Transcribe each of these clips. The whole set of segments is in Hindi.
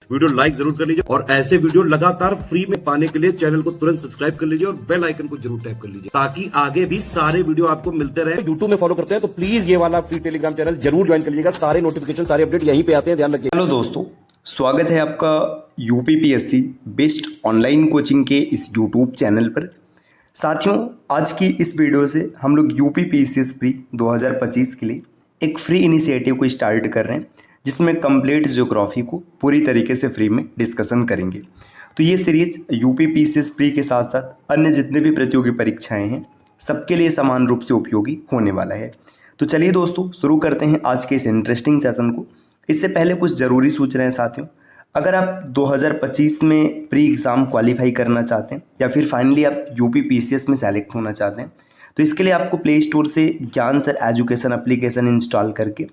वीडियो लाइक जरूर कर लीजिए और ऐसे वीडियो लगातार फ्री में पाने के लिए चैनल को तुरंत सब्सक्राइब कर लीजिए और बेल आइकन को जरूर टैप कर लीजिए ताकि आगे भी सारे वीडियो आपको मिलते रहे। यूट्यूब में फॉलो करते हैं तो प्लीज ये वाला फ्री टेलीग्राम चैनल जरूर ज्वाइन कर लीजिएगा। सारे नोटिफिकेशन सारे अपडेट यहीं पे आते हैं, ध्यान रखिए। हेलो दोस्तों, स्वागत है आपका यूपीपीएससी बेस्ट ऑनलाइन कोचिंग के इस यूट्यूब चैनल पर। साथियों, आज की इस वीडियो से हम लोग यूपीपीएससी प्री 2025 के लिए एक फ्री इनिशिएटिव को स्टार्ट कर रहे हैं जिसमें कंप्लीट ज्योग्राफी को पूरी तरीके से फ्री में डिस्कशन करेंगे। तो ये सीरीज यूपीपीएससी प्री के साथ साथ अन्य जितने भी प्रतियोगी परीक्षाएं हैं सबके लिए समान रूप से उपयोगी होने वाला है। तो चलिए दोस्तों, शुरू करते हैं आज के इस इंटरेस्टिंग सेशन को। इससे पहले कुछ ज़रूरी सूचनाएं साथियों, अगर आप 2025 में प्री एग्ज़ाम क्वालिफाई करना चाहते हैं या फिर फाइनली आप यूपीपीसीएस में सेलेक्ट होना चाहते हैं तो इसके लिए आपको प्ले स्टोर से ज्ञान सर एजुकेशन एप्लीकेशन इंस्टॉल करके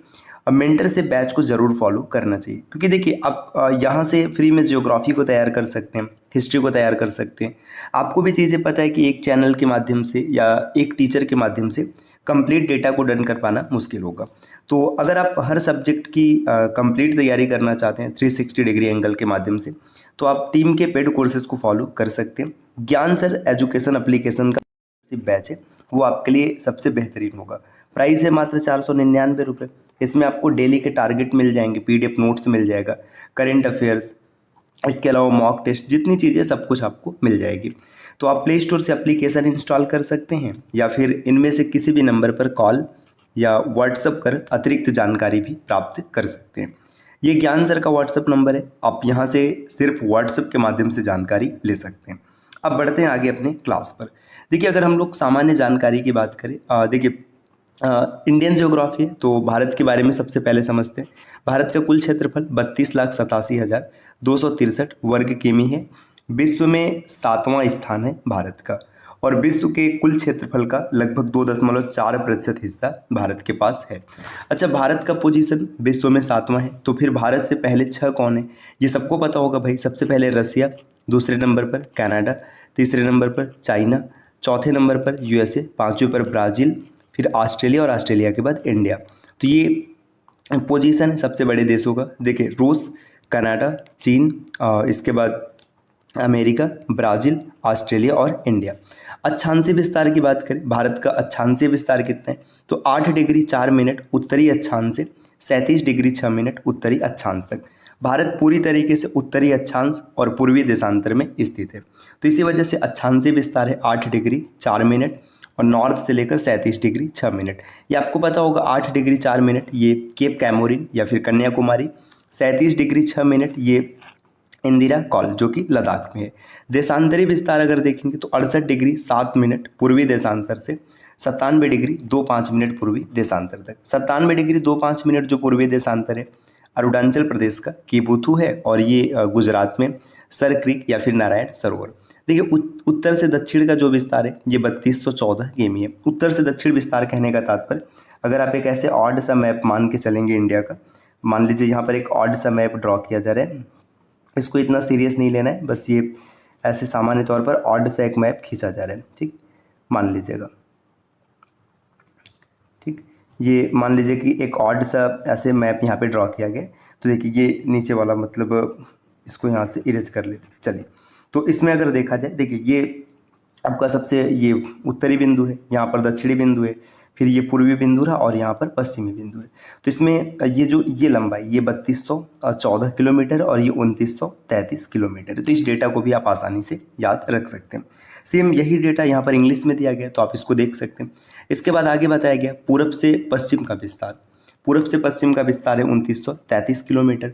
अब मेंटर से बैच को ज़रूर फॉलो करना चाहिए। क्योंकि देखिए, आप यहाँ से फ्री में ज्योग्राफी को तैयार कर सकते हैं, हिस्ट्री को तैयार कर सकते हैं। आपको भी चीज़ें पता है कि एक चैनल के माध्यम से या एक टीचर के माध्यम से कंप्लीट डेटा को डन कर पाना मुश्किल होगा। तो अगर आप हर सब्जेक्ट की कंप्लीट तैयारी करना चाहते हैं 360 डिग्री एंगल के माध्यम से तो आप टीम के पेड कोर्सेज को फॉलो कर सकते हैं। ज्ञान सर एजुकेशन एप्लीकेशन का बैच है वो आपके लिए सबसे बेहतरीन होगा। प्राइस है मात्र 499 रुपये। इसमें आपको डेली के टारगेट मिल जाएंगे, PDF नोट्स मिल जाएगा, करेंट अफेयर्स, इसके अलावा मॉक टेस्ट, जितनी चीज़ें सब कुछ आपको मिल जाएगी। तो आप प्ले स्टोर से एप्लीकेशन इंस्टॉल कर सकते हैं या फिर इनमें से किसी भी नंबर पर कॉल या व्हाट्सएप कर अतिरिक्त जानकारी भी प्राप्त कर सकते हैं। ये ज्ञान सर का व्हाट्सएप नंबर है, आप यहाँ से सिर्फ व्हाट्सएप के माध्यम से जानकारी ले सकते हैं। अब बढ़ते हैं आगे अपने क्लास पर। देखिए, अगर हम लोग सामान्य जानकारी की बात करें, देखिए इंडियन ज्योग्राफी है तो भारत के बारे में सबसे पहले समझते हैं। भारत का कुल क्षेत्रफल 32,87,263 वर्ग किमी है। विश्व में 7वां स्थान है भारत का और विश्व के कुल क्षेत्रफल का लगभग 2.4% हिस्सा भारत के पास है। अच्छा, भारत का पोजीशन विश्व में 7वां है तो फिर भारत से पहले 6 कौन है ये सबको पता होगा भाई। सबसे पहले रसिया, दूसरे नंबर पर कनाडा, तीसरे नंबर पर चाइना, चौथे नंबर पर USA, पाँचवें पर ब्राज़ील, फिर ऑस्ट्रेलिया और ऑस्ट्रेलिया के बाद इंडिया। तो ये पोजीशन है सबसे बड़े देशों का। देखिए, रूस, कनाडा, चीन, इसके बाद अमेरिका, ब्राज़ील, ऑस्ट्रेलिया और इंडिया। अक्षांशीय विस्तार की बात करें, भारत का अक्षांशीय विस्तार कितना है तो 8 डिग्री 4 मिनट उत्तरी अक्षांश से 37 डिग्री 6 मिनट उत्तरी अक्षांश तक। भारत पूरी तरीके से उत्तरी अक्षांश और पूर्वी देशांतर में स्थित है। तो इसी वजह से अक्षांशीय विस्तार है 8 डिग्री 4 मिनट और नॉर्थ से लेकर 37 डिग्री 6 मिनट। ये आपको पता होगा 8 डिग्री 4 मिनट ये केप कैमोरिन या फिर कन्याकुमारी, 37 डिग्री 6 मिनट ये इंदिरा कॉल जो कि लद्दाख में है। देशांतरी विस्तार अगर देखेंगे तो 68 डिग्री 7 मिनट पूर्वी देशांतर से 97 डिग्री 25 मिनट पूर्वी देशांतर तक। 97 डिग्री 25 मिनट जो पूर्वी देशांतर है अरुणाचल प्रदेश का कीबुथु है और ये गुजरात में सर क्रीक या फिर नारायण सरोवर। देखिए, उत्तर से दक्षिण का जो विस्तार है ये 3214 किमी है। उत्तर से दक्षिण विस्तार कहने का तात्पर्य, अगर आप एक ऐसे ऑड सा मैप मान के चलेंगे इंडिया का, मान लीजिए यहाँ पर एक ऑड सा मैप ड्रॉ किया जा रहा है, इसको इतना सीरियस नहीं लेना है, बस ये ऐसे सामान्य तौर पर ऑड सा एक मैप खींचा जा रहा है। ठीक, मान लीजिएगा। ठीक, ये मान लीजिए कि एक ऑड सा ऐसे मैप यहाँ पे ड्रॉ किया गया। तो देखिए, ये नीचे वाला मतलब इसको यहाँ से इरेज कर लेते। चलिए, तो इसमें अगर देखा जाए, देखिए ये आपका सबसे ये उत्तरी बिंदु है, यहाँ पर दक्षिणी बिंदु है, फिर ये पूर्वी बिंदु रहा और यहाँ पर पश्चिमी बिंदु है। तो इसमें ये जो ये लंबाई ये 3214 किलोमीटर और ये 2933 किलोमीटर है। तो इस डेटा को भी आप आसानी से याद रख सकते हैं। सेम यही डेटा यहाँ पर इंग्लिश में दिया गया तो आप इसको देख सकते हैं। इसके बाद आगे बताया गया पूरब से पश्चिम का विस्तार। पूरब से पश्चिम का विस्तार है 2933 किलोमीटर।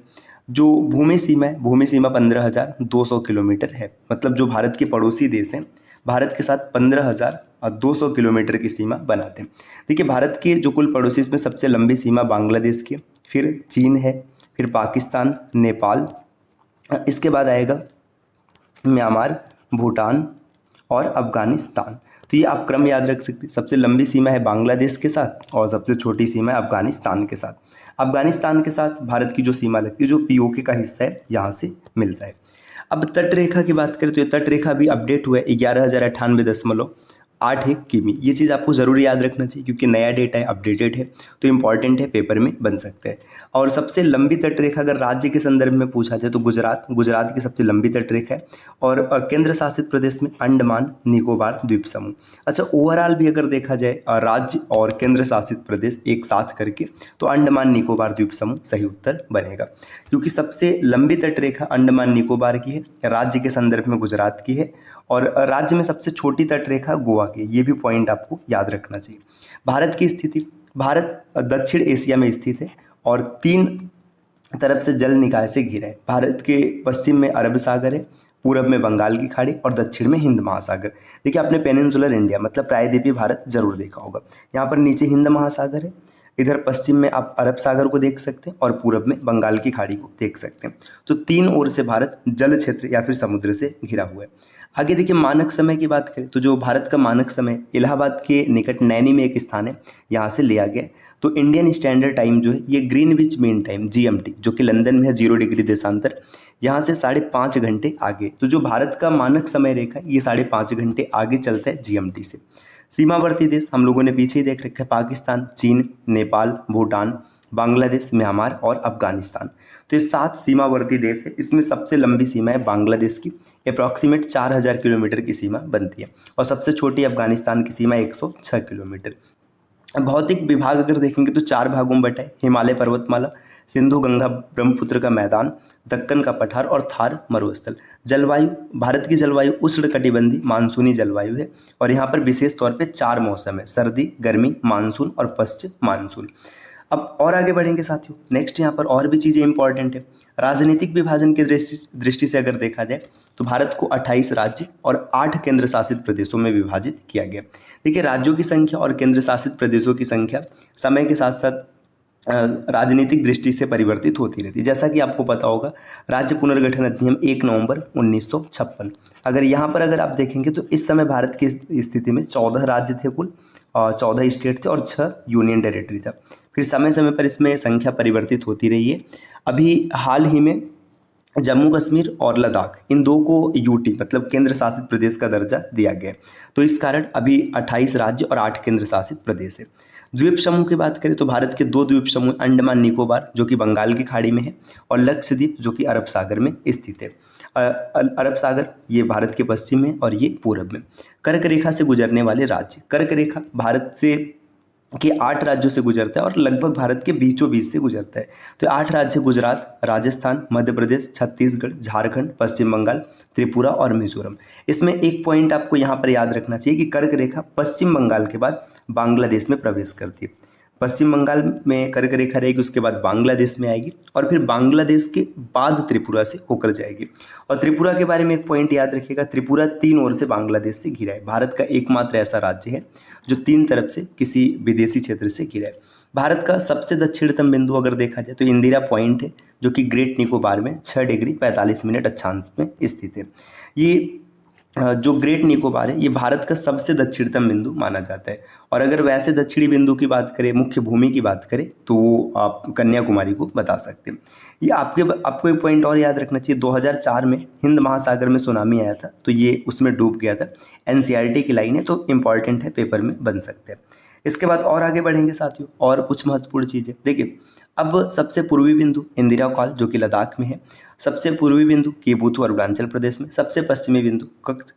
जो भूमि सीमा है, भूमि सीमा 15,200 किलोमीटर है। मतलब जो भारत के पड़ोसी देश हैं भारत के साथ 15,200 किलोमीटर की सीमा बनाते हैं। देखिए, भारत के जो कुल पड़ोसी इसमें सबसे लंबी सीमा बांग्लादेश की, फिर चीन है, फिर पाकिस्तान, नेपाल, इसके बाद आएगा म्यांमार, भूटान और अफगानिस्तान। तो ये आप क्रम याद रख सकते हैं। सबसे लंबी सीमा है बांग्लादेश के साथ और सबसे छोटी सीमा है अफगानिस्तान के साथ। अफगानिस्तान के साथ भारत की जो सीमा लगती है, जो POK का हिस्सा है, यहाँ से मिलता है। अब तट रेखा की बात करें तो ये तट रेखा भी अपडेट हुआ है 11,098.81 किमी। ये चीज़ आपको ज़रूर याद रखना चाहिए क्योंकि नया डेटा है, अपडेटेड है, तो इम्पॉर्टेंट है, पेपर में बन सकता है। और सबसे लंबी तटरेखा अगर राज्य के संदर्भ में पूछा जाए तो गुजरात की सबसे लंबी तटरेखा है। और केंद्र शासित प्रदेश में अंडमान निकोबार द्वीप समूह। अच्छा, ओवरऑल भी अगर देखा जाए राज्य और केंद्र शासित प्रदेश एक साथ करके, तो अंडमान निकोबार द्वीप समूह सही उत्तर बनेगा, क्योंकि सबसे लंबी तटरेखा अंडमान निकोबार की है, राज्य के संदर्भ में गुजरात की है, और राज्य में सबसे छोटी तटरेखा गोवा की है। ये भी पॉइंट आपको याद रखना चाहिए। भारत की स्थिति, भारत दक्षिण एशिया में स्थित है और 3 तरफ से जल निकाय से घिरा है। भारत के पश्चिम में अरब सागर है, पूरब में बंगाल की खाड़ी और दक्षिण में हिंद महासागर। देखिए, आपने पेनिनसुलर इंडिया मतलब प्रायद्वीपीय भारत जरूर देखा होगा। यहाँ पर नीचे हिंद महासागर है, इधर पश्चिम में आप अरब सागर को देख सकते हैं और पूरब में बंगाल की खाड़ी को देख सकते हैं। तो 3 ओर से भारत जल क्षेत्र या फिर समुद्र से घिरा हुआ है। आगे देखिए, मानक समय की बात करें तो जो भारत का मानक समय इलाहाबाद के निकट नैनी में एक स्थान है, यहाँ से लिया गया। तो इंडियन स्टैंडर्ड टाइम जो है ये ग्रीनविच मीन टाइम GMT, जो कि लंदन में है 0 डिग्री देशांतर, यहाँ से 5.5 घंटे आगे। तो जो भारत का मानक समय रेखा है ये 5.5 घंटे आगे चलता है GMT से। सीमावर्ती देश हम लोगों ने पीछे ही देख रखा है, पाकिस्तान, चीन, नेपाल, भूटान, बांग्लादेश, म्यांमार और अफगानिस्तान। तो ये 7 सीमावर्ती देश है। इसमें सबसे लंबी सीमा है बांग्लादेश की, अप्रॉक्सीमेट 4000 किलोमीटर की सीमा बनती है, और सबसे छोटी अफगानिस्तान की सीमा 106 किलोमीटर। भौतिक विभाग अगर देखेंगे तो 4 भागों में बटा है, हिमालय पर्वतमाला, सिंधु गंगा ब्रह्मपुत्र का मैदान, दक्कन का पठार और थार मरुस्थल। जलवायु, भारत की जलवायु उष्णकटिबंधीय मानसूनी जलवायु है, और यहाँ पर विशेष तौर पे 4 मौसम है, सर्दी, गर्मी, मानसून और पश्चिम मानसून। अब और आगे बढ़ेंगे साथियों, नेक्स्ट यहाँ पर और भी चीज़ें इंपॉर्टेंट है। राजनीतिक विभाजन की दृष्टि से अगर देखा जाए तो भारत को 28 राज्य और 8 केंद्र शासित प्रदेशों में विभाजित किया गया। देखिए, राज्यों की संख्या और केंद्र शासित प्रदेशों की संख्या समय के साथ साथ राजनीतिक दृष्टि से परिवर्तित होती रहती है। जैसा कि आपको पता होगा, राज्य पुनर्गठन अधिनियम 1 नवंबर 1956। अगर यहाँ पर अगर आप देखेंगे तो इस समय भारत की स्थिति में 14 राज्य थे कुल, 14 स्टेट थे और 6 यूनियन टेरिटरी था। फिर समय समय पर इसमें संख्या परिवर्तित होती रही है। अभी हाल ही में जम्मू कश्मीर और लद्दाख, इन 2 को यूटी मतलब केंद्र शासित प्रदेश का दर्जा दिया गया। तो इस कारण अभी 28 राज्य और 8 केंद्र शासित प्रदेश है। द्वीप समूह की बात करें तो भारत के 2 द्वीप समूह, अंडमान निकोबार जो कि बंगाल की खाड़ी में है, और लक्षद्वीप जो कि अरब सागर में स्थित है। अरब सागर ये भारत के पश्चिम में और ये पूरब में। कर्क रेखा से गुजरने वाले राज्य, कर्क रेखा भारत से के 8 राज्यों से गुजरता है और लगभग भारत के बीचों बीच से गुजरता है। तो 8 राज्य गुजरात, राजस्थान, मध्य प्रदेश, छत्तीसगढ़, झारखंड, पश्चिम बंगाल, त्रिपुरा और मिजोरम। इसमें एक पॉइंट आपको यहाँ पर याद रखना चाहिए कि कर्क रेखा पश्चिम बंगाल के बाद बांग्लादेश में प्रवेश करती है। पश्चिम बंगाल में कर्क रेखा रहेगी, उसके बाद बांग्लादेश में आएगी और फिर बांग्लादेश के बाद त्रिपुरा से होकर जाएगी। और त्रिपुरा के बारे में एक पॉइंट याद रखिएगा, त्रिपुरा 3 ओर से बांग्लादेश से घिरा है। भारत का एकमात्र ऐसा राज्य है जो 3 तरफ से किसी विदेशी क्षेत्र से घिरा है। भारत का सबसे दक्षिणतम बिंदु अगर देखा जाए तो इंदिरा पॉइंट है, जो कि ग्रेट निकोबार में 6 डिग्री 45 मिनट अक्षांश में स्थित है। ये जो ग्रेट निकोबार है ये भारत का सबसे दक्षिणतम बिंदु माना जाता है। और अगर वैसे दक्षिणी बिंदु की बात करें, मुख्य भूमि की बात करें, तो वो आप कन्याकुमारी को बता सकते हैं। ये आपको एक पॉइंट और याद रखना चाहिए, 2004 में हिंद महासागर में सुनामी आया था, तो ये उसमें डूब गया था। NCERT की लाइन है, तो इम्पॉर्टेंट है, पेपर में बन सकते हैं। इसके बाद और आगे बढ़ेंगे साथियों, और कुछ महत्वपूर्ण चीज़ें देखिए। अब सबसे पूर्वी बिंदु इंदिरा कॉल जो कि लद्दाख में है, सबसे पूर्वी बिंदु केबुथु अरुणाचल प्रदेश में, सबसे पश्चिमी बिंदु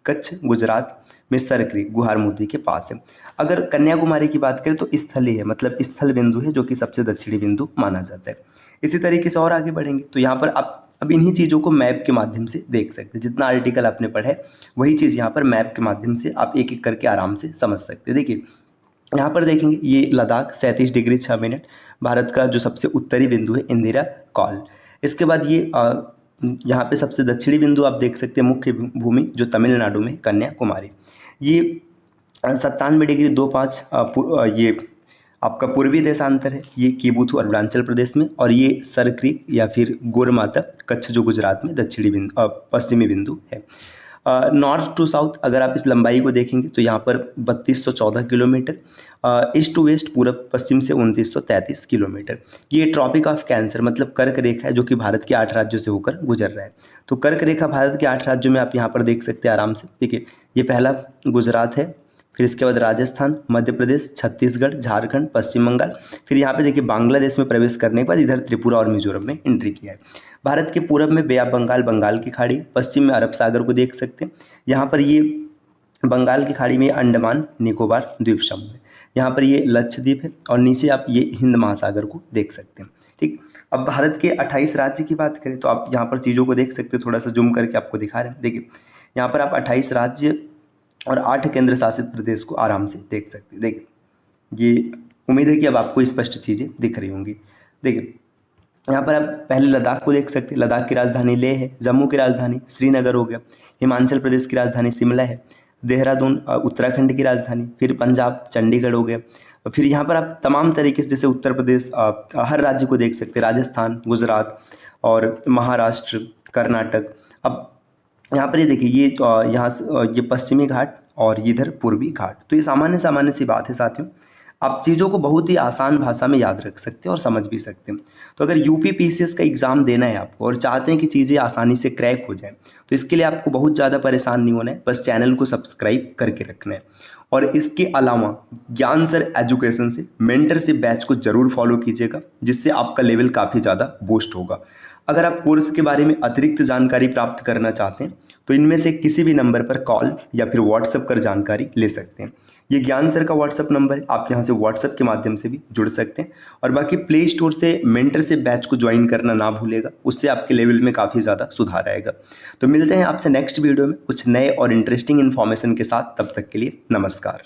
कच्छ गुजरात में सर क्रीक गुहार मोती के पास है। अगर कन्याकुमारी की बात करें तो स्थली है, मतलब स्थल बिंदु है, जो कि सबसे दक्षिणी बिंदु माना जाता है। इसी तरीके से और आगे बढ़ेंगे तो यहाँ पर आप अब इन्हीं चीज़ों को मैप के माध्यम से देख सकते हैं। जितना आर्टिकल आपने पढ़ा है वही चीज़ यहाँ पर मैप के माध्यम से आप एक एक करके आराम से समझ सकते हैं। देखिए, यहाँ पर देखेंगे ये लद्दाख 37 डिग्री 6 मिनट, भारत का जो सबसे उत्तरी बिंदु है इंदिरा कॉल। इसके बाद ये यहाँ पे सबसे दक्षिणी बिंदु आप देख सकते हैं, मुख्य भूमि जो तमिलनाडु में कन्याकुमारी। ये 97 डिग्री 25 ये आपका पूर्वी देशांतर है, ये केबुथु अरुणाचल प्रदेश में, और ये सर क्रीक या फिर गोरमाता कच्छ जो गुजरात में दक्षिणी बिंदु पश्चिमी बिंदु है। नॉर्थ टू साउथ अगर आप इस लंबाई को देखेंगे तो यहाँ पर 3214 किलोमीटर, ईस्ट टू वेस्ट पूरब पश्चिम से 2933 किलोमीटर। ये ट्रॉपिक ऑफ कैंसर मतलब कर्क रेखा है, जो कि भारत के 8 राज्यों से होकर गुजर रहा है। तो कर्क रेखा भारत के 8 राज्यों में आप यहाँ पर देख सकते हैं आराम से। देखिए, ये पहला गुजरात है, फिर इसके बाद राजस्थान, मध्य प्रदेश, छत्तीसगढ़, झारखंड, पश्चिम बंगाल। फिर यहाँ पे देखिए बांग्लादेश में प्रवेश करने के बाद इधर त्रिपुरा और मिजोरम में एंट्री किया है। भारत के पूरब में बे ऑफ बंगाल, बंगाल की खाड़ी, पश्चिम में अरब सागर को देख सकते हैं। यहाँ पर ये बंगाल की खाड़ी में अंडमान निकोबार द्वीप समूह है। यहाँ पर ये लक्षद्वीप है और नीचे आप ये हिंद महासागर को देख सकते हैं। ठीक, अब भारत के 28 राज्य की बात करें तो आप यहाँ पर चीज़ों को देख सकते हो, थोड़ा सा जूम करके आपको दिखा रहे हैं। देखिए यहाँ पर आप 28 राज्य और 8 केंद्र शासित प्रदेश को आराम से देख सकते हैं। देखिए ये उम्मीद है कि अब आपको स्पष्ट चीज़ें दिख रही होंगी। देखिए यहाँ पर आप पहले लद्दाख को देख सकते हैं। लद्दाख की राजधानी लेह है, जम्मू की राजधानी श्रीनगर हो गया, हिमाचल प्रदेश की राजधानी शिमला है, देहरादून उत्तराखंड की राजधानी, फिर पंजाब चंडीगढ़ हो गया। फिर यहाँ पर आप तमाम तरीके से जैसे उत्तर प्रदेश हर राज्य को देख सकते हैं, राजस्थान, गुजरात और महाराष्ट्र, कर्नाटक। अब यहाँ पर ये देखिए ये ये पश्चिमी घाट और इधर पूर्वी घाट। तो ये सामान्य सी बात है साथियों, आप चीज़ों को बहुत ही आसान भाषा में याद रख सकते हैं और समझ भी सकते हैं। तो अगर यूपीपीसीएस का एग्ज़ाम देना है आपको और चाहते हैं कि चीज़ें आसानी से क्रैक हो जाए, तो इसके लिए आपको बहुत ज़्यादा परेशान नहीं होना है, बस चैनल को सब्सक्राइब करके रखना है। और इसके अलावा ज्ञान सर एजुकेशन से मेंटरशिप बैच को ज़रूर फॉलो कीजिएगा, जिससे आपका लेवल काफ़ी ज़्यादा बूस्ट होगा। अगर आप कोर्स के बारे में अतिरिक्त जानकारी प्राप्त करना चाहते हैं तो इनमें से किसी भी नंबर पर कॉल या फिर व्हाट्सएप कर जानकारी ले सकते हैं। ये ज्ञान सर का व्हाट्सएप नंबर है, आप यहाँ से व्हाट्सएप के माध्यम से भी जुड़ सकते हैं। और बाकी प्ले स्टोर से मेंटरशिप बैच को ज्वाइन करना ना भूलेगा, उससे आपके लेवल में काफ़ी ज़्यादा सुधार आएगा। तो मिलते हैं आपसे नेक्स्ट वीडियो में कुछ नए और इंटरेस्टिंग इन्फॉर्मेशन के साथ, तब तक के लिए नमस्कार।